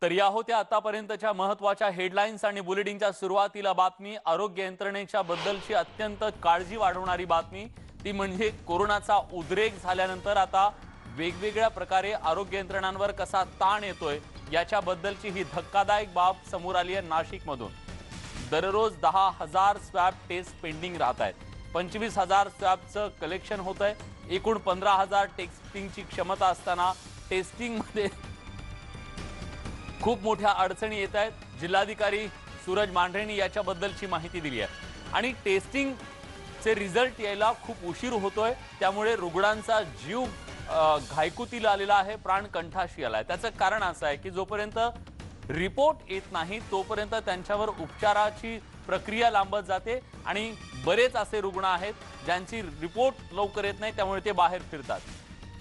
तर या होत्या आतापर्यंतच्या महत्त्वाच्या हेडलाईन्स आणि बुलेटिनच्या सुरुवातीला बातमी आरोग्य यंत्रणेच्या बद्दलची अत्यंत काळजी वाढवणारी बातमी ती म्हणजे कोरोनाचा उद्रेक झाल्यानंतर आता वेगवेगळ्या प्रकारे आरोग्य यंत्रणांवर कसा ताण येतोय याच्याबद्दलची ही धक्कादायक बाब समोर आली आहे नाशिकमधून। दररोज 10,000 स्वॅब टेस्ट पेंडिंग राहत आहेत। 25,000 स्वॅबचं कलेक्शन होत आहे। एकूण 15,000 टेस्टिंगची क्षमता असताना टेस्टिंगमध्ये खूप मोठ्या अडचणी येत आहेत। जिल्हाधिकारी सूरज मांढरेंनी याच्याबद्दलची माहिती दिली आहे आणि टेस्टिंगचे रिझल्ट यायला खूप उशीर होतोय, त्यामुळे रुग्णांचा जीव घायकुतीला आलेला आहे, प्राण कंठाशी आलाय। त्याचं कारण असं आहे की जोपर्यंत रिपोर्ट येत नाही तोपर्यंत त्यांच्यावर उपचाराची प्रक्रिया लांबत जाते आणि बरेच असे रुग्ण आहेत ज्यांची रिपोर्ट लवकर येत नाही, त्यामुळे ते बाहेर फिरतात।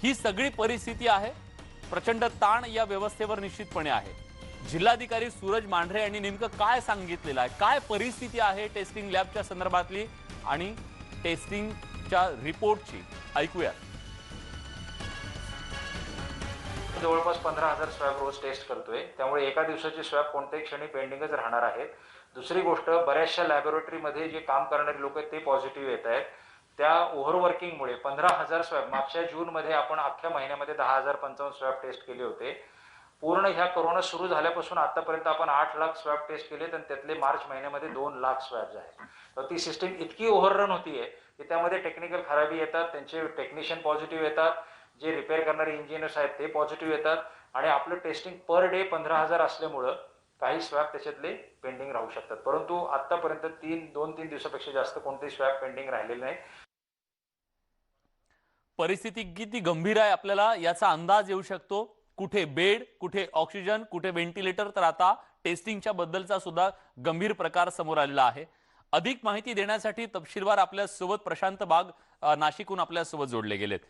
ही सगळी परिस्थिती आहे। प्रचंड ताण या व्यवस्थेवर निश्चितपणे आहे। जिल्हाधिकारी सूरज मांढरे यांनी नेमकं काय सांगितलेलं आहे, काय परिस्थिती आहे टेस्टिंग लॅबच्या संदर्भातली आणि टेस्टिंगच्या रिपोर्टची, ऐकूया। जवळपास 15,000 स्वॅब रोज टेस्ट करतोय, त्यामुळे एका दिवसाचे स्वॅब कोणत्याही क्षणी पेंडिंगच राहणार आहेत। दुसरी गोष्ट, बऱ्याचशा लॅबोरेटरीमध्ये जे काम करणारे लोक आहेत ते पॉझिटिव्ह येत आहेत। त्या ओव्हरवर्किंगमुळे 15,000 स्वॅब मागच्या जूनमध्ये आपण अख्ख्या महिन्यामध्ये 10,055 स्वॅब टेस्ट केले होते। पूर्ण ह्या कोरोना सुरू झाल्यापासून आतापर्यंत आपण 8 लाख स्वॅब टेस्ट केले, तर त्यातले मार्च महिन्यामध्ये 2 लाख स्वॅब्स आहेत। तर ती सिस्टीम इतकी ओव्हररन होतीये की त्यामध्ये टेक्निकल खराबी येतात, त्यांचे टेक्निशियन पॉझिटिव्ह येतात, जे रिपेअर करणारे इंजिनियर्स आहेत ते पॉझिटिव्ह येतात आणि आपलं टेस्टिंग पर डे 15,000 असल्यामुळं काही स्वॅब त्याच्यातले पेंडिंग राहू शकतात। परंतु आतापर्यंत 2-3 दिवसापेक्षा जास्त कोणतेही स्वॅब पेंडिंग राहिलेले नाही। परिस्थिती किती गंभीर आहे आपल्याला याचा अंदाज येऊ शकतो। कुठे बेड, कुठे ऑक्सिजन, कुठे व्हेंटिलेटर, तर आता टेस्टिंगच्या बद्दलचा सुद्धा गंभीर प्रकार समोर आलेला आहे। अधिक माहिती देण्यासाठी तपशीलवार आपल्या सोबत प्रशांत बाग नाशिकहून आपल्या सोबत जोडले गेलेत।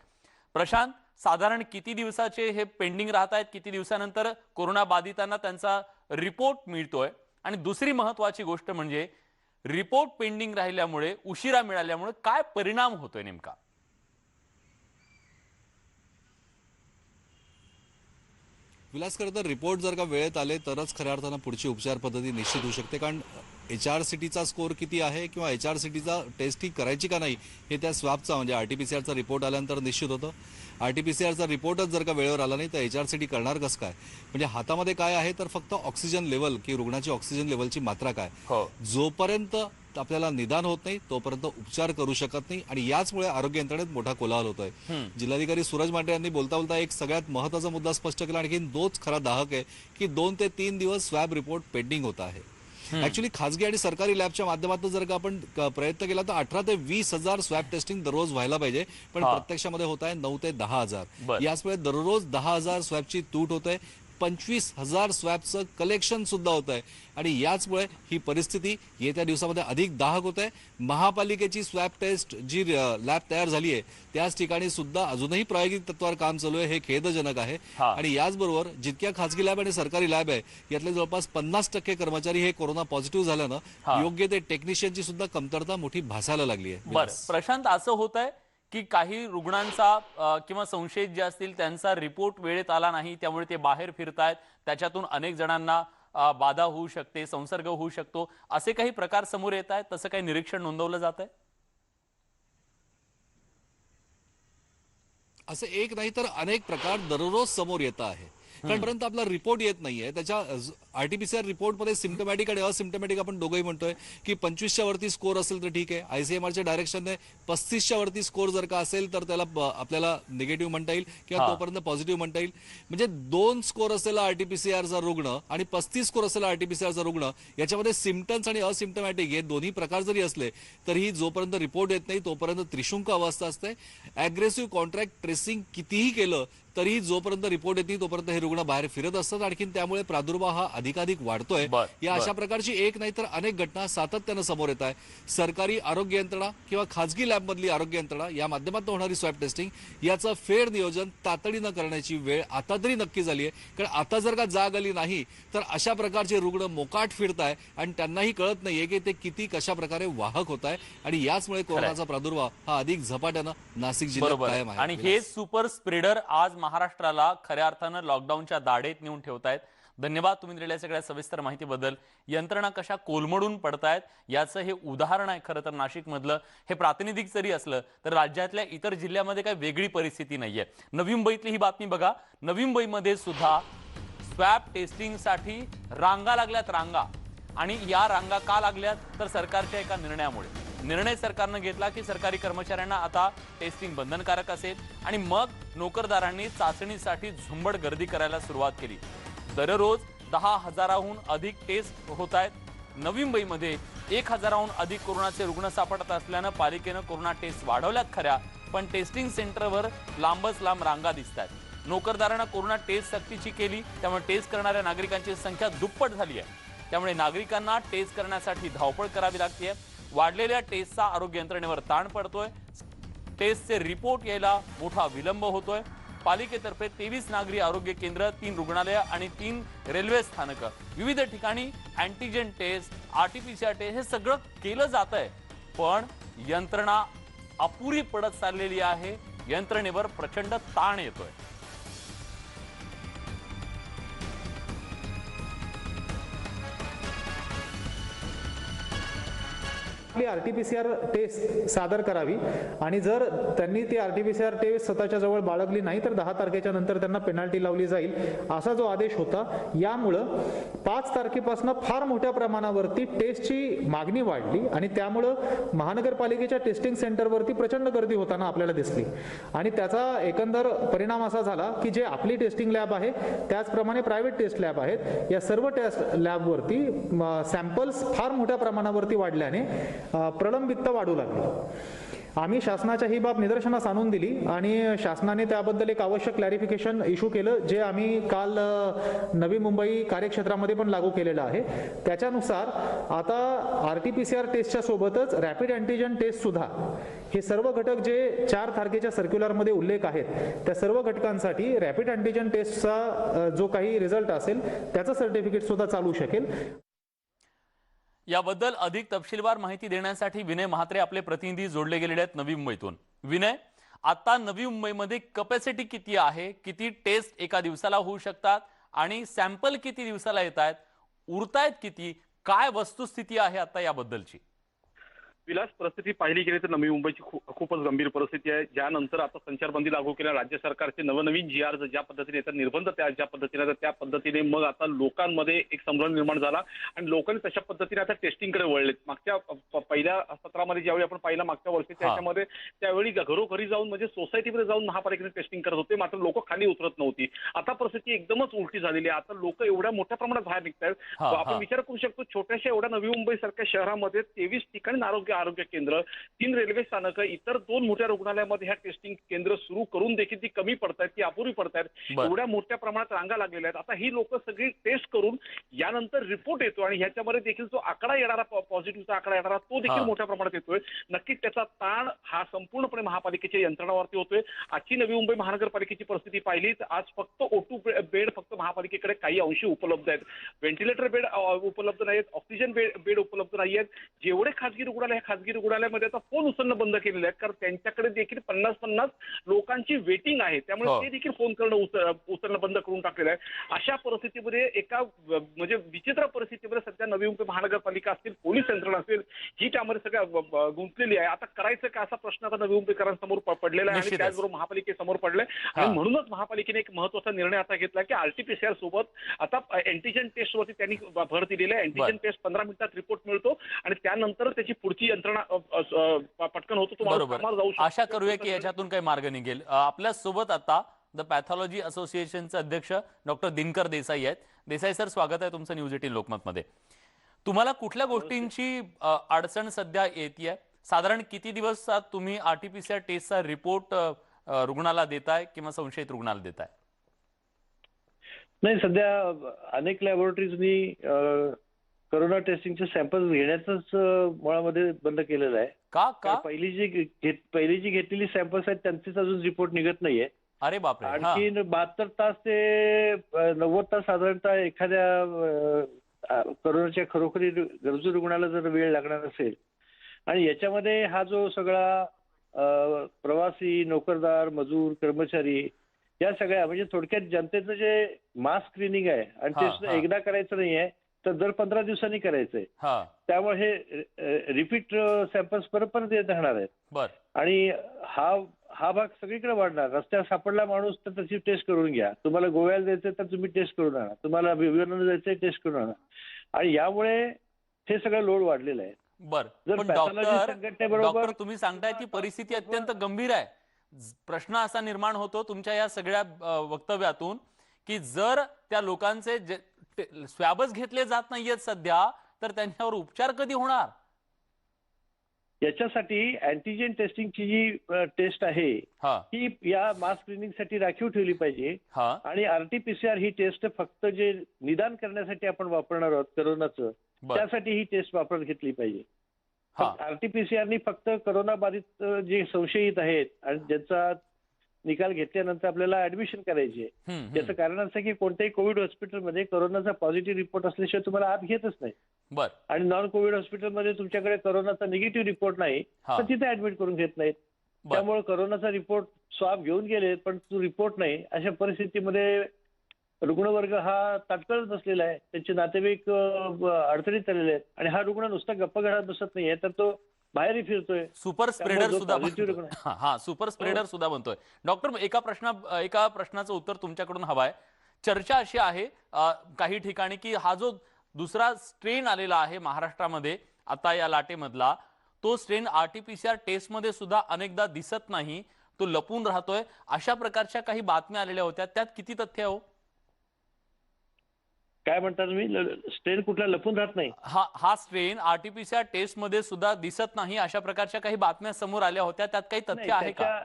प्रशांत, साधारण किती दिवसाचे हे पेंडिंग राहत आहेत, किती दिवसानंतर कोरोना बाधितांना त्यांचा रिपोर्ट मिळतोय, आणि दुसरी महत्त्वाची गोष्ट म्हणजे रिपोर्ट पेंडिंग राहिल्यामुळे, उशिरा मिळाल्यामुळे काय परिणाम होतोय नेमका? विलास, खरं तर रिपोर्ट जर का वेळेत आले तरच खऱ्या अर्थानं पुढची उपचार पद्धती निश्चित होऊ शकते। कारण HRCTचा स्कोर किती आहे किंवा HRCTचा टेस्ट ही करायची का नाही हे त्या स्वॅबचा म्हणजे RT-PCR रिपोर्ट आल्यानंतर निश्चित होतं। RT-PCR रिपोर्टच जर का वेळेवर आला नाही तर HRCT करणार कसं काय? म्हणजे हातामध्ये काय आहे तर फक्त ऑक्सिजन लेवल की रुग्णाची ऑक्सिजन लेवलची मात्रा काय, जोपर्यंत आपल्याला निदान होत नाही तोपर्यंत उपचार करू शकत नाही आणि याचमुळे आरोग्य यंत्रणेत मोठा कोलाहल होतोय। जिल्हाधिकारी सूरज मांढरे यांनी बोलता बोलता एक सगळ्यात महत्त्वाचा मुद्दा स्पष्ट केला, आणखी तोच खरा दाहक आहे की 2 ते 3 दिवस स्वॅब रिपोर्ट पेंडिंग होत आहे। ऍक्च्युअली खासगी आणि सरकारी लॅबच्या माध्यमातून जर का आपण प्रयत्न केला तर 18 ते 20,000 स्वॅब टेस्टिंग दररोज व्हायला पाहिजे, पण प्रत्यक्षामध्ये होत आहे 9 ते 10,000। याचमुळे दररोज 10,000 स्वॅबची तूट होत आहे, 25,000 स्वॅबचं कलेक्शन सुद्धा होत आहे आणि याचमुळे ही परिस्थिती येत्या दिवसामध्ये अधिक दाहक होत आहे। महापालिकेची स्वॅब टेस्ट जी लॅब तयार झाली आहे त्याच ठिकाणी सुद्धा अजूनही प्रायोगिक तत्वावर काम चालू आहे, हे खेदजनक आहे। आणि याचबरोबर जितक्या खासगी लॅब आणि सरकारी लॅब आहे यातले जवळपास 50% कर्मचारी हे कोरोना पॉझिटिव्ह झाल्यानं योग्य ते टेक्निशियनची सुद्धा कमतरता मोठी भासायला लागली आहे। बरं प्रशांत, असं होत आहे की काही रुग्णांचा किंवा संशयित जे असतील त्यांचा रिपोर्ट वेळेत आला नाही, त्यामुळे ते बाहेर फिरतायत, त्याच्यातून अनेक जणांना बाधा होऊ शकते, संसर्ग होऊ शकतो, असे काही प्रकार समोर येत आहेत? तसं काही निरीक्षण नोंदवलं जात आहे? असं एक नाही तर अनेक प्रकार दररोज समोर येत आहे, कारण पर्यंत आपला रिपोर्ट येत नाहीये। त्याच्या RT-PCR रिपोर्टमध्ये सिम्प्टमॅटिक आणि असिम्प्टमॅटिक आपण दोघंही म्हणतोय की 25च्या वरती स्कोर असेल तर ठीक आहे, ICMRच्या डायरेक्शनने 35च्या वरती स्कोर जर का असेल तर त्याला आपल्याला निगेटिव्ह म्हणता येईल किंवा तोपर्यंत पॉझिटिव्ह म्हणता येईल। म्हणजे 2 स्कोर असलेला RT-PCRचा रुग्ण आणि 35 स्कोर असलेला RT-PCRचा रुग्ण याच्यामध्ये सिम्प्टम्स आणि असिम्प्टमॅटिक हे दोन्ही प्रकार जरी असले तरीही जोपर्यंत रिपोर्ट येत नाही तोपर्यंत त्रिशंकू अवस्था असते। अग्रेसिव्ह कॉन्ट्रॅक्ट ट्रेसिंग कितीही केलं तरी जोपर्यंत रिपोर्ट येत नाही तोपर्यंत हे रुग्ण बाहेर फिरत असतात, आणखीन त्यामुळे प्रादुर्भाव हा अधिकाधिक वाढतोय। या अशा प्रकारची एक नाही तर अनेक घटना सातत्यानं समोर येत आहे। सरकारी आरोग्य यंत्रणा किंवा खासगी लॅबमधली आरोग्य यंत्रणा या माध्यमातून होणारी स्वॅब टेस्टिंग याचं फेर नियोजन तातडीनं करण्याची वेळ आता तरी नक्की झाली आहे। कारण आता जर का जाग आली नाही तर अशा प्रकारचे रुग्ण मोकाट फिरताय आणि त्यांनाही कळत नाहीये की ते किती कशा प्रकारे वाहक होत आहे आणि याचमुळे कोरोनाचा प्रादुर्भाव हा अधिक झपाट्यानं नाशिक जिल्ह्यात कायम आहे। आणि हे सुपर स्प्रेडर आज महाराष्ट्राला खऱ्या अर्थानं लॉकडाऊनच्या दाढेत नेऊन ठेवतायत। धन्यवाद तुम्ही दिलेल्या सगळ्या सविस्तर माहितीबद्दल. यंत्रणा कशा कोलमडून पडतायत याचं हे उदाहरण आहे खरं तर नाशिकमधलं. हे प्रातिनिधिक जरी असलं तर राज्यातल्या इतर जिल्ह्यामध्ये काही वेगळी परिस्थिती नाहीये. नवी मुंबईतली ही बातमी बघा. नवी मुंबईमध्ये सुद्धा स्वॅब टेस्टिंगसाठी रांगा लागल्यात, रांगा. आणि या रांगा का लागल्यात तर सरकारच्या एका निर्णयामुळे. निर्णय सरकारनं घेतला की सरकारी कर्मचाऱ्यांना आता टेस्टिंग बंधनकारक असेल आणि मग नोकरदारांनी चाचणीसाठी झुंबड गर्दी करायला सुरुवात केली. दररोज 10,000हून अधिक टेस्ट होत आहेत. नवी मुंबईमध्ये 1,000हून अधिक कोरोनाचे रुग्ण सापडत असल्यानं पालिकेनं कोरोना टेस्ट वाढवल्यात खऱ्या, पण टेस्टिंग सेंटरवर लांबच लांब रांगा दिसत आहेत. नोकरदारांना कोरोना टेस्ट सक्तीची केली, त्यामुळे टेस्ट करणाऱ्या नागरिकांची संख्या दुप्पट झाली आहे. त्यामुळे नागरिकांना टेस्ट करण्यासाठी धावपळ करावी लागते. वाढलेल्या टेस्टचा आरोग्य यंत्रणेवर ताण पडतोय. टेस्टचे रिपोर्ट यायला मोठा विलंब होतोय. पालिकेतर्फे 23 नागरी आरोग्य केंद्र, 3 रुग्णालय आणि 3 रेल्वे स्थानक, विविध ठिकाणी अँटीजेन टेस्ट, RT-PCR टेस्ट हे सगळं केलं जात आहे. पण यंत्रणा अपुरी पडत चाललेली आहे. यंत्रणेवर प्रचंड ताण येतोय. RT-PCR टेस्ट सादर करावी आणि जर त्यांनी ती RT-PCR टेस्ट स्वतःच्या जवळ बाळगली नाही तर 10 तारखेच्या नंतर त्यांना पेनल्टी लावली जाईल, असा जो आदेश होता. यामुळं 5 तारखेपासून फार मोठ्या प्रमाणावरती टेस्टची मागणी वाढली आणि त्यामुळं महानगरपालिकेच्या टेस्टिंग सेंटरवरती प्रचंड गर्दी होताना आपल्याला दिसली. आणि त्याचा एकंदर परिणाम असा झाला की जे आपली टेस्टिंग लॅब आहे त्याचप्रमाणे प्रायव्हेट टेस्ट लॅब आहेत, या सर्व टेस्ट लॅबवरती सॅम्पल्स फार मोठ्या प्रमाणावरती वाढल्याने प्रलंबितता वाढू लागली. आम्ही शासनाच्या ही बाब निदर्शनास आणून दिली आणि शासनाने त्याबद्दल एक आवश्यक क्लॅरिफिकेशन इश्यू केलं, जे आम्ही काल नवी मुंबई कार्यक्षेत्रामध्ये पण लागू केलेलं आहे. त्याच्यानुसार आता RT-PCR टेस्टच्या सोबतच रॅपिड अँटीजन टेस्ट सुद्धा, हे सर्व घटक जे 4 तारखेच्या सर्क्युलरमध्ये उल्लेख आहेत त्या सर्व घटकांसाठी रॅपिड अँटीजन टेस्टचा जो काही रिझल्ट असेल त्याचं सर्टिफिकेट सुद्धा चालू शकेल. याबद्दल अधिक तपशीलवार माहिती देण्यासाठी विनय म्हात्रे आपले प्रतिनिधी जोडले गेलेले आहेत नवी मुंबईतून. विनय, आता नवी मुंबईमध्ये कॅपॅसिटी किती आहे? किती टेस्ट एका दिवसाला होऊ शकतात आणि सॅम्पल किती दिवसाला येत आहेत? उरतायत किती? काय वस्तुस्थिती आहे आता याबद्दलची? विलास, परिस्थिती पाहिली गेली तर नवी मुंबईची खूपच गंभीर परिस्थिती आहे. ज्यानंतर आता संचारबंदी लागू केल्या राज्य सरकारचे नवनवीन GR ज्या पद्धतीने येतात, निर्बंध ज्या पद्धतीने त्या पद्धतीने मग आता लोकांमध्ये एक संभ्रम निर्माण झाला आणि लोकांनी तशा पद्धतीने आता टेस्टिंगकडे वळलेत. मागच्या पहिल्या सत्रामध्ये ज्यावेळी आपण पाहिला मागच्या वर्षी त्याच्यामध्ये त्यावेळी घरोघरी जाऊन म्हणजे सोसायटीमध्ये जाऊन महापालिकेने टेस्टिंग करत होते, मात्र लोक खाली उतरत नव्हती. आता परिस्थिती एकदमच उलटी झालेली आहे. आता लोक एवढ्या मोठ्या प्रमाणात बाहेर निघतात. आपण विचार करू शकतो, छोट्याशा एवढ्या नवी मुंबई सारख्या शहरामध्ये 23 ठिकाणी आरोग्य केंद्र, 3 रेल्वे स्थानक, इतर 2 मोठ्या रुग्णालयामध्ये ह्या टेस्टिंग केंद्र सुरू करून देखील ती कमी पडतायत, ती अपुरी पडतायत. एवढ्या मोठ्या प्रमाणात रांगा लागलेल्या आहेत. आता ही लोक सगळी टेस्ट करून यानंतर रिपोर्ट येतो आणि ह्याच्यामध्ये देखील जो आकडा येणारा, पॉझिटिव्हचा आकडा येणारा, तो देखील मोठ्या प्रमाणात येतोय. नक्कीच त्याचा ताण हा संपूर्णपणे महापालिकेच्या यंत्रणावरती होतोय. आजची नवी मुंबई महानगरपालिकेची परिस्थिती पाहिली तर आज फक्त O2 बेड फक्त महापालिकेकडे काही अंशी उपलब्ध आहेत. व्हेंटिलेटर बेड उपलब्ध नाहीत, ऑक्सिजन बेड उपलब्ध नाहीत. जेवढे खासगी रुग्णालय, खासगी रुग्णालयामध्ये आता फोन उचलणं बंद केलेले आहेत, कारण त्यांच्याकडे देखील 50-50 लोकांची वेटिंग आहे. त्यामुळे ते देखील फोन करणं उचलणं बंद करून टाकलेलं आहे. अशा परिस्थितीमध्ये एका म्हणजे विचित्र परिस्थितीमध्ये सध्या नवी मुंबई महानगरपालिका असतील, पोलीस यंत्रणा असेल, ही त्यामध्ये सगळ्या गुंतलेली आहे. आता करायचं का असा प्रश्न आता नवी मुंबईकरांसमोर पडलेला आहे आणि त्याचबरोबर महापालिकेसमोर पडलाय. आणि म्हणूनच महापालिकेने एक महत्त्वाचा निर्णय आता घेतला की RT-PCR सोबत आता अँटीजन टेस्टवरती त्यांनी भर दिलेला आहे. अँटीजन टेस्ट 15 मिनिटात रिपोर्ट मिळतो आणि त्यानंतर त्याची पुढची यंत्रणा पटकन होतो. बरोबर, आशा करूया की याच्यातून काही मार्ग निघेल. आपल्या सोबत आता द पॅथॉलॉजी असोसिएशनचे अध्यक्ष डॉक्टर दिनकर देसाई आहेत. देसाई सर, स्वागत आहे तुमचं न्यूज 18 लोकमत मध्ये. तुम्हाला कुठल्या गोष्टींची अडचण सध्या येते? साधारण किती दिवसात तुम्ही RT-PCR टेस्टचा रिपोर्ट रुग्णाला देताय किंवा संशयित रुग्णाला देताय? नाही, सध्या अनेक लॅबोरेटरीजनी कोरोना टेस्टिंगचे सॅम्पल घेण्याचंच मुळामध्ये बंद केलेलं आहे. का पहिली जी घेतलेली सॅम्पल्स आहेत त्यांचेच अजून रिपोर्ट निघत नाहीये. अरे बापरे. आणखी 72 तास ते 90 तास साधारणतः एखाद्या कोरोनाच्या खरोखरी गरजू रुग्णाला जर वेळ लागणार असेल आणि याच्यामध्ये हा जो सगळा प्रवासी, नोकरदार, मजूर, कर्मचारी या सगळ्या म्हणजे थोडक्यात जनतेचं जे मास स्क्रीनिंग आहे आणि हा, ते सुद्धा हा. एकदा करायचं नाहीये तर दर 15 दिवसांनी करायचंय. हा त्यामुळे हे रिपीट सॅम्पल्स परत परत येत राहणार आहेत. बर आणि हा भाग सगळीकडे वाढणार. रस्त्यावर सापडला माणूस तर त्याची टेस्ट करून घ्या. तुम्हाला गोव्याला जायचंय तर तुम्ही टेस्ट करून आणा. तुम्हाला विमानानं जायचंय टेस्ट करून आणा. आणि यामुळे हे सगळं लोड वाढलेलं आहे. बर जर पण pathology डॉक्टर संघटनेबरोबर तुम्ही सांगताय की परिस्थिती अत्यंत गंभीर आहे. प्रश्न असा निर्माण होतो तुमच्या या सगळ्या वक्तव्यातून की जर त्या लोकांचे स्वॅबच घेतले जात नाहीयेत सध्या तर त्यांच्यावर उपचार कधी होणार? याच्यासाठी अँटीजेन टेस्टिंगची जी टेस्ट आहे हा ही या मास स्क्रीनिंगसाठी राखीव ठेवली पाहिजे. हा आणि आरटीपीसीआर ही टेस्ट फक्त जे निदान करण्यासाठी आपण वापरणार आहोत करोनाचं बर त्यासाठी ही टेस्ट वापरून घेतली पाहिजे. हा आरटीपीसीआरनी फक्त करोना बाधित जे संशयित आहेत आणि ज्यांचा निकाल घेतल्यानंतर आपल्याला ऍडमिशन करायचे. याचं कारण असं की कोणत्याही कोविड हॉस्पिटलमध्ये करोनाचा पॉझिटिव्ह रिपोर्ट असल्याशिवाय तुम्हाला आत घेतच नाही. बर आणि नॉन कोविड हॉस्पिटलमध्ये तुमच्याकडे करोनाचा निगेटिव्ह रिपोर्ट नाही हा. तर तिथे ऍडमिट करून घेत नाहीत. बर. त्यामुळे करोनाचा रिपोर्ट स्वाब घेऊन गेले पण तो रिपोर्ट नाही. अशा परिस्थितीमध्ये रुग्णवर्ग हा ताटकळत बसलेला आहे. त्यांचे नातेवाईक अडचणीत आलेले आहेत आणि हा रुग्ण नुसता गप्प घरात बसत नाहीये तर तो बाहेरही फिरतोय. सुपर स्प्रेडर जो सुद्धा positive बनतोय. रुग्ण हा सुपर स्प्रेडर सुद्धा बनतोय. डॉक्टर एका प्रश्नाचं उत्तर तुमच्याकडून हवाय. चर्चा अशी आहे काही ठिकाणी की हा जो दुसरा स्ट्रेन आलेला आहे महाराष्ट्रामध्ये आता या लाटेमधला तो स्ट्रेन आरटीपीसीआर टेस्टमध्ये सुद्धा अनेकदा दिसत नाही, तो लपून राहतोय. अशा प्रकारच्या काही बातम्या आलेल्या होत्या, त्यात किती तथ्य हो? काय म्हणता तुम्ही? स्ट्रेन कुठला लपून राहत नाही? हा स्ट्रेन आरटीपीसीआर टेस्ट मध्ये सुद्धा दिसत नाही अशा प्रकारच्या काही बातम्या समोर आल्या होत्या, त्यात काही तथ्य आहे का?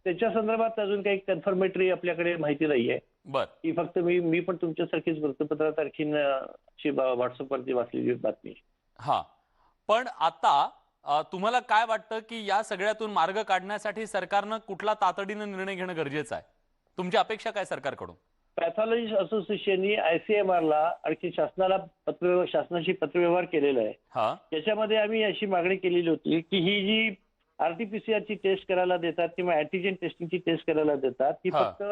त्याच्या संदर्भात अजून काही कन्फर्मेटरी आपल्याकडे माहिती नाहीये. बर ही फक्त मी पण तुमच्यासारखीच वृत्तपत्रात आणखीन व्हॉट्सअपवरती वाचलेली बातमी. हा पण आता तुम्हाला काय वाटतं की या सगळ्यातून मार्ग काढण्यासाठी सरकारनं कुठला तातडीनं निर्णय घेणं गरजेचं आहे? तुमची अपेक्षा काय सरकारकडून? पॅथॉलॉजिस्ट असोसिएशननी आयसीएमआरला आणखी शासनाशी पत्रव्यवहार केलेला आहे. हा त्याच्यामध्ये आम्ही अशी मागणी केलेली होती की ही जी आरटीपीसीआरची टेस्ट करायला देतात किंवा अँटीजेन टेस्टिंगची टेस्ट करायला देतात ही हा. फक्त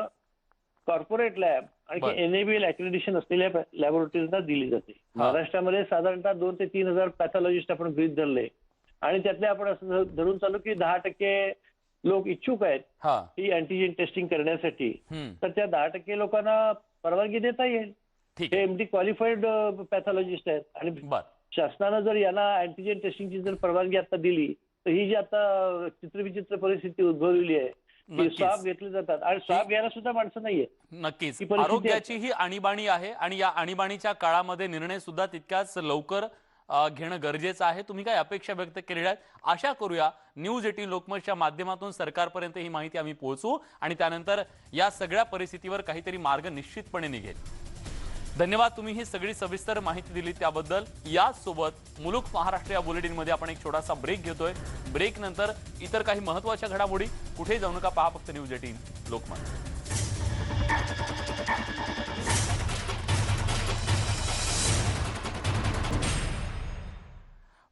कॉर्पोरेट लॅब बर. आणि एनएबीएल अक्रेडिशन असलेल्या लॅबोरेटरीजना दिली जाते. महाराष्ट्रामध्ये साधारणतः 2 ते 3 हजार पॅथॉलॉजिस्ट आपण गृहीत धरले आणि त्यातले आपण असं धरून चालू की 10% लोक इच्छुक आहेत हा ही अँटीजेन टेस्टिंग करण्यासाठी. हम्म. तर त्या 10% लोकांना परवानगी देता येईल. ठीक हे आहे. एमडी क्वालिफाईड पॅथॉलॉजिस्ट आहेत आणि बर शासनानं जर यांना अँटीजेन टेस्टिंगची जर परवानगी आता दिली तर ही जी आता चित्रविचित्र परिस्थिती उद्भवलेली आहे की नक्कीच. स्वाब घेतले जातात आणि स्वाब घ्यायला सुद्धा माणसं नाहीये. नक्कीच ही परिस्थिती आरोग्याची ही आणीबाणी आहे आणि या आणीबाणीच्या काळामध्ये निर्णय सुद्धा तितक्याच लवकर घेणं गरजेचं आहे. तुम्ही काय अपेक्षा व्यक्त केलेल्या आहेत? आशा करूया न्यूज 18 लोकमतच्या माध्यमातून सरकारपर्यंत ही माहिती आम्ही पोहोचू आणि त्यानंतर या सगळ्या परिस्थितीवर काहीतरी मार्ग निश्चितपणे निघेल. धन्यवाद, तुम्ही ही सगळी सविस्तर माहिती दिली त्याबद्दल. याचसोबत मुलुक महाराष्ट्र या बुलेटिनमध्ये आपण एक छोटासा ब्रेक घेतोय. ब्रेक नंतर इतर काही महत्त्वाच्या घडामोडी. कुठेही जाऊ नका, पहा फक्त न्यूज 18 लोकमत.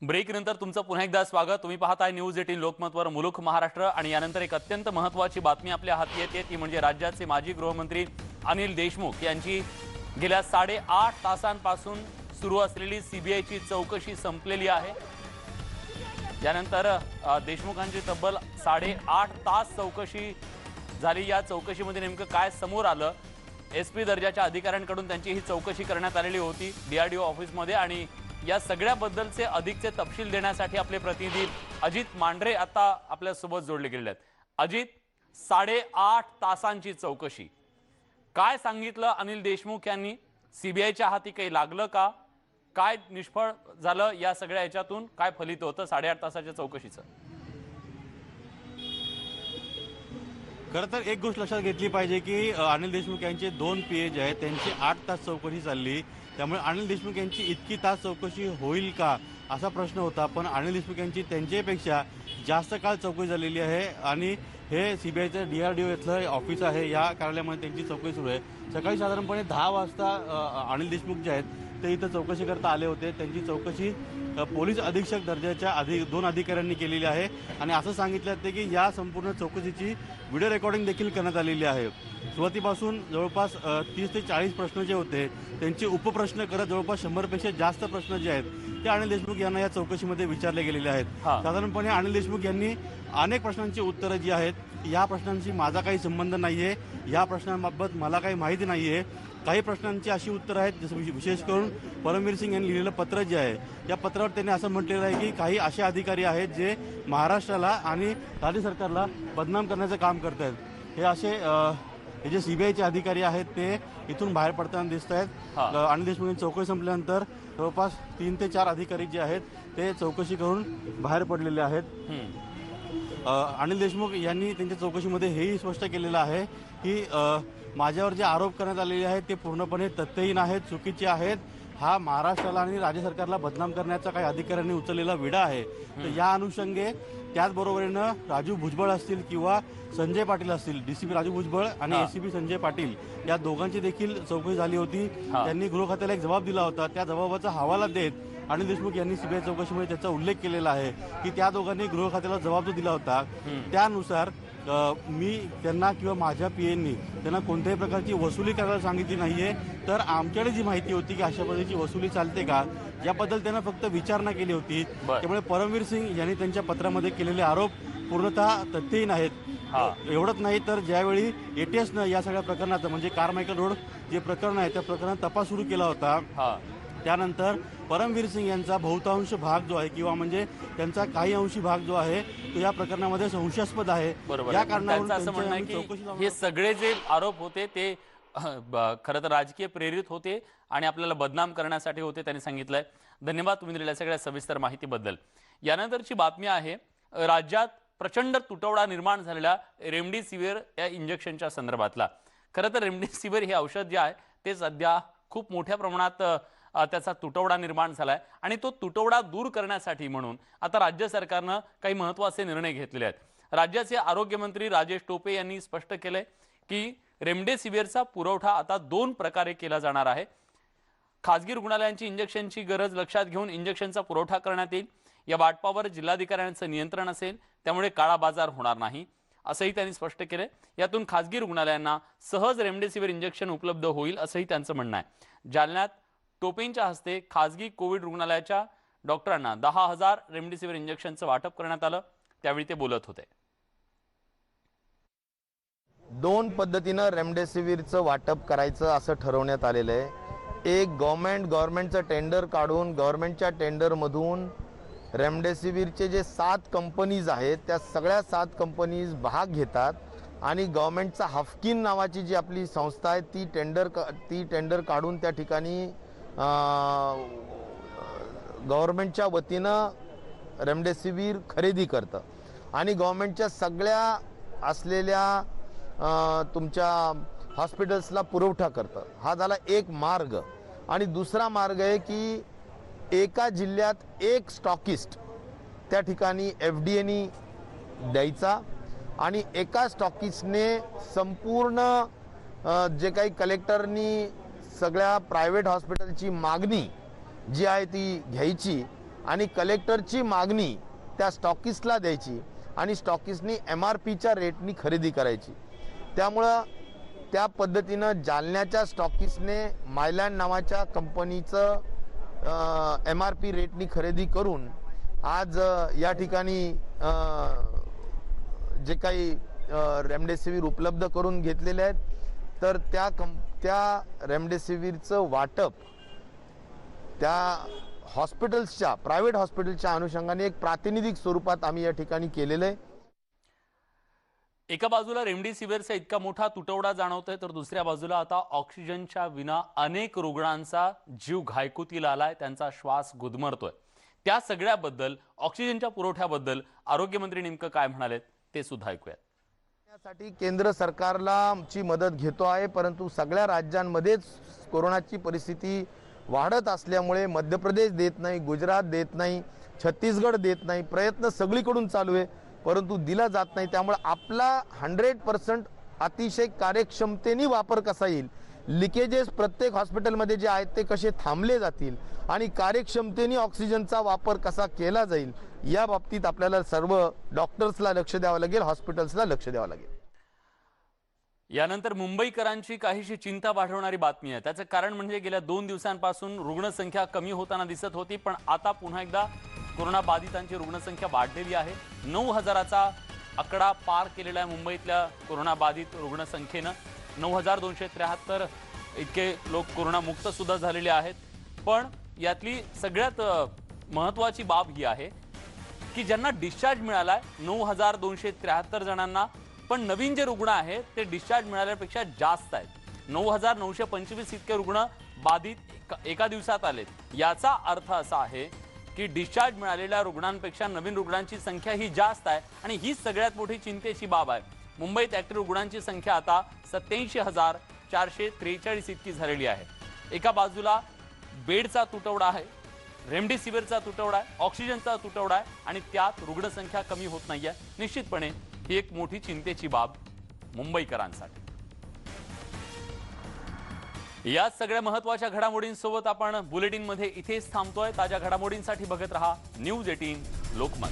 ब्रेक नंतर तुमचं पुन्हा एकदा स्वागत. तुम्ही पाहताय न्यूज 18 लोकमतवर मुलुक महाराष्ट्र आणि यानंतर एक अत्यंत महत्त्वाची बातमी आपल्या हाती येते, ती म्हणजे राज्याचे माजी गृहमंत्री अनिल देशमुख यांची गेल्या 8.5 तासांपासून सुरू असलेली सीबीआयची चौकशी संपलेली आहे. यानंतर देशमुखांची तब्बल 8.5 तास चौकशी झाली. या चौकशीमध्ये नेमकं काय समोर आलं? एसपी दर्जाच्या अधिकाऱ्यांकडून त्यांची ही चौकशी करण्यात आलेली होती डीआरडीओ ऑफिसमध्ये आणि या सगळ्याबद्दलचे अधिकचे तपशील देण्यासाठी आपले प्रतिनिधी अजित मांढरे आता आपल्यासोबत जोडले गेलेले आहेत. अजित, 8.5 तासांची चौकशी, काय सांगितलं अनिल देशमुख यांनी? सीबीआयच्या हाती काही लागलं का? काय निष्फळ झालं? या सगळ्या याच्यातून काय फलित होतं 8.5 तासाच्या चौकशीचं? खरं तर एक गोष्ट लक्षात घेतली पाहिजे की अनिल देशमुख यांचे 2 PA आहेत, त्यांची 8 तास चौकशी चालली. त्यामुळे अनिल देशमुख यांची इतकी तास चौकशी होईल का असा प्रश्न होता. पण अनिल देशमुख यांची त्यांच्यापेक्षा जास्त काळ चौकशी झालेली आहे आणि हे सीबीआयचं डीआरडीओ इथलं ऑफिस आहे, या कार्यालयामध्ये त्यांची चौकशी सुरू आहे. सकाळी साधारणपणे 10 वाजता अनिल देशमुख जे आहेत ते इथं चौकशी करता आले होते. त्यांची चौकशी पोलीस अधीक्षक दर्जाच्या 2 अधिकाऱ्यांनी केलेली आहे आणि असं सांगितलं ते की या संपूर्ण चौकशीची व्हिडिओ रेकॉर्डिंग देखील करण्यात आलेली आहे. सुरुवातीपासून जवळपास 30 ते 40 प्रश्न जे होते त्यांचे उपप्रश्न करत जवळपास 100पेक्षा जास्त प्रश्न जे आहेत ते अनिल देशमुख यांना या चौकशीमध्ये विचारले गेलेले आहेत. साधारणपणे अनिल देशमुख यांनी अनेक प्रश्नांची उत्तरं जी आहेत, या प्रश्नांशी माझा काही संबंध नाही आहे, या प्रश्नांबाबत मला काही माहिती नाही आहे, काही प्रश्नांची अशी उत्तरं आहेत जसं विशेष करून परमवीर सिंग यांनी लिहिलेलं पत्र जे आहे या पत्रावर त्यांनी असं म्हटलेलं आहे की काही असे अधिकारी आहेत जे महाराष्ट्राला आणि राज्य सरकारला बदनाम करण्याचं काम करत आहेत. हे असे हे जे CBIचे अधिकारी आहेत ते इथून बाहेर पडताना दिसत आहेत. अनिल देशमुख यांची चौकशी संपल्यानंतर जवळपास 3 ते 4 अधिकारी जे आहेत ते चौकशी करून बाहेर पडलेले आहेत. अनिल देशमुख यांनी त्यांच्या चौकशीमध्ये हेही स्पष्ट केलेलं आहे की माझ्यावर जे आरोप करण्यात आलेले आहेत ते पूर्णपणे तथ्यहीन आहेत, चुकीचे आहेत. हा महाराष्ट्राला आणि राज्य सरकारला बदनाम करण्याचा काही अधिकाऱ्यांनी उचललेला विडा आहे. तर या अनुषंगे त्याचबरोबरीनं राजू भुजबळ असतील किंवा संजय पाटील असतील, DCP राजू भुजबळ आणि ACP संजय पाटील या दोघांची देखील चौकशी झाली होती. त्यांनी गृह खात्याला एक जबाब दिला होता. त्या जबाबाचा हवाला देत अनिल देशमुख यांनी CBI चौकशीमध्ये त्याचा उल्लेख केलेला आहे की त्या दोघांनी गृह खात्याला जबाब जो दिला होता त्यानुसार मी त्यांना किंवा माझ्या PAंनी त्यांना कोणत्याही प्रकारची वसुली करायला सांगितली नाहीये. तर आमच्याकडे जी माहिती होती की अशा पद्धतीची वसुली चालते का याबद्दल त्यांना फक्त विचारणा केली होती. त्यामुळे परमवीर सिंग यांनी त्यांच्या पत्रामध्ये केलेले आरोप पूर्णतः तथ्यहीन आहेत. एवढंच नाही तर ज्यावेळी ATSनं या सगळ्या प्रकरणाचं म्हणजे कारमायकल रोड जे प्रकरण आहे त्या प्रकरणात तपास सुरू केला होता, त्यानंतर परमवीर सिंग यांचा बहुतांश भाग जो आहे किंवा म्हणजे त्यांचा काही अंशी भाग जो आहे तो या प्रकरणामध्ये संशयास्पद आहे. या कारणावरून असं म्हणणं आहे की हे सगळे जे आरोप होते ते खरं तर राजकीय प्रेरित होते आणि आपल्याला बदनाम करण्यासाठी होते, त्यांनी सांगितलंय. धन्यवाद तुम्ही दिलेल्या सगळ्या सविस्तर माहितीबद्दल. यानंतरची बातमी आहे राज्यात प्रचंड तुटवडा निर्माण झालेला रेमडेसिवीर या इंजेक्शनच्या संदर्भातला. खरं तर रेमडेसिवीर हे औषध जे आहे ते सध्या खूप मोठ्या प्रमाणात त्याचा तुटवडा निर्माण झालाय आणि तो तुटवडा दूर करण्यासाठी म्हणून आता राज्य सरकारनं काही महत्त्वाचे निर्णय घेतलेले आहेत. राज्याचे आरोग्यमंत्री राजेश टोपे यांनी स्पष्ट केलंय की रेमडेसिवीरचा पुरवठा आता 2 प्रकारे केला जाणार आहे. खासगी रुग्णालयांची इंजेक्शनची गरज लक्षात घेऊन इंजेक्शनचा पुरवठा करण्यात येईल. या वाटपावर जिल्हाधिकाऱ्यांचं नियंत्रण असेल, त्यामुळे काळा बाजार होणार नाही असंही त्यांनी स्पष्ट केलंय. यातून खासगी रुग्णालयांना सहज रेमडेसिवीर इंजेक्शन उपलब्ध होईल असंही त्यांचं म्हणणं आहे. जालन्यात टोपेंच्या हस्ते खासगी कोविड रुग्णालयाच्या डॉक्टरांना 10,000 रेमडेसिवीर इंजेक्शनचं वाटप करण्यात आलं. त्यावेळी ते बोलत होते. 2 पद्धतीनं रेमडेसिवीरचं वाटप करायचं असं ठरवण्यात आलेलं आहे. एक गव्हर्नमेंटचं टेंडर काढून गव्हर्नमेंटच्या टेंडरमधून रेमडेसिवीरचे जे 7 कंपनीज आहेत त्या सगळ्या 7 कंपनीज भाग घेतात आणि गव्हर्नमेंटचा हाफकिन नावाची जी आपली संस्था आहे ती टेंडर काढून त्या ठिकाणी गव्हर्नमेंटच्या वतीनं रेमडेसिवीर खरेदी करतं आणि गव्हर्नमेंटच्या सगळ्या असलेल्या तुमच्या हॉस्पिटल्सला पुरवठा करतं. हा झाला एक मार्ग. आणि दुसरा मार्ग आहे की एका जिल्ह्यात एक स्टॉकिस्ट त्या ठिकाणी FDAनी द्यायचा आणि एका स्टॉकिस्टने संपूर्ण जे काही कलेक्टरनी सगळ्या प्रायव्हेट हॉस्पिटलची मागणी जी आहे ती घ्यायची आणि कलेक्टरची मागणी त्या स्टॉकिस्टला द्यायची आणि स्टॉकिस्टनी MRPच्या रेटनी खरेदी करायची. त्यामुळं त्या पद्धतीनं जालन्याच्या स्टॉकिस्टने मायलँड नावाच्या कंपनीचं MRP रेटनी खरेदी करून आज या ठिकाणी जे काही रेमडेसिवीर उपलब्ध करून घेतलेले आहेत. तर त्या रेमडेसिवीरचं वाटप त्या हॉस्पिटल्सच्या प्रायव्हेट हॉस्पिटलच्या अनुषंगाने एक प्रातिनिधिक स्वरूपात आम्ही या ठिकाणी केलेलं आहे. एका बाजूला रेमडेसिवीरचा इतका मोठा तुटवडा जाणवतोय तर दुसऱ्या बाजूला आता ऑक्सिजनच्या विना अनेक रुग्णांचा जीव घायकुतीला आलाय, त्यांचा श्वास गुदमरतोय. त्या सगळ्याबद्दल ऑक्सिजनच्या पुरवठ्याबद्दल आरोग्यमंत्री नेमकं काय म्हणाले ते सुद्धा ऐकूयात. त्यासाठी केंद्र सरकारला ची मदत घेतो आहे, परंतु सगळ्या राज्यांमध्येच कोरोनाची परिस्थिती वाढत असल्यामुळे मध्य प्रदेश देत नाही, गुजरात देत नाही, छत्तीसगड देत नाही. प्रयत्न सगळीकडून चालू आहे परंतु दिला जात नाही. त्यामुळे आपला 100% अतिशय कार्यक्षमतेने वापर कसा येईल, लिकेजेस प्रत्येक हॉस्पिटलमध्ये जे आहेत ते कसे थांबले जातील आणि कार्यक्षमतेने ऑक्सिजनचा वापर कसा केला जाईल, या बाबतीत आपल्याला सर्व डॉक्टर्सला लक्ष द्यावं लागेल, हॉस्पिटल्सला लक्ष द्यावं लागेल. यानंतर मुंबईकरांची काहीशी चिंता वाढवणारी बातमी आहे. त्याचं कारण म्हणजे गेल्या 2 दिवसांपासून रुग्णसंख्या कमी होताना दिसत होती, पण आता पुन्हा एकदा कोरोना बाधितांची रुग्णसंख्या वाढलेली आहे. 9,000चा आकडा पार केलेला आहे मुंबईतल्या कोरोना बाधित रुग्णसंख्येनं. 9,273 इतके लोक कोरोना मुक्त सुद्धा झालेले आहेत. पण यातली सगळ्यात महत्त्वाची बाब ही आहे की ज्यांना डिस्चार्ज मिळालाय 9,273 जणांना, पण नवीन जे रुग्ण आहेत ते डिस्चार्ज मिळाल्यापेक्षा जास्त आहेत. 9,925 इतके रुग्ण बाधित एका दिवसात आलेत. याचा अर्थ असा आहे की डिस्चार्ज मिळालेल्या रुग्णांपेक्षा नवीन रुग्णांची संख्या ही जास्त आहे आणि ही सगळ्यात मोठी चिंतेची बाब आहे. मुंबईत ऍक्टिव्ह रुग्णांची संख्या आता 87,443 इतकी झालेली आहे. एका बाजूला बेडचा तुटवडा आहे, रेमडेसिवीरचा तुटवडा आहे, ऑक्सिजनचा तुटवडा आहे आणि त्यात रुग्णसंख्या कमी होत नाहीये. निश्चितपणे ही एक मोठी चिंतेची बाब मुंबईकरांसाठी. या सगळ्या महत्त्वाच्या घडामोडींसोबत आपण बुलेटिनमध्ये इथेच थांबतोय. ताज्या घडामोडींसाठी बघत रहा न्यूज 18 लोकमत.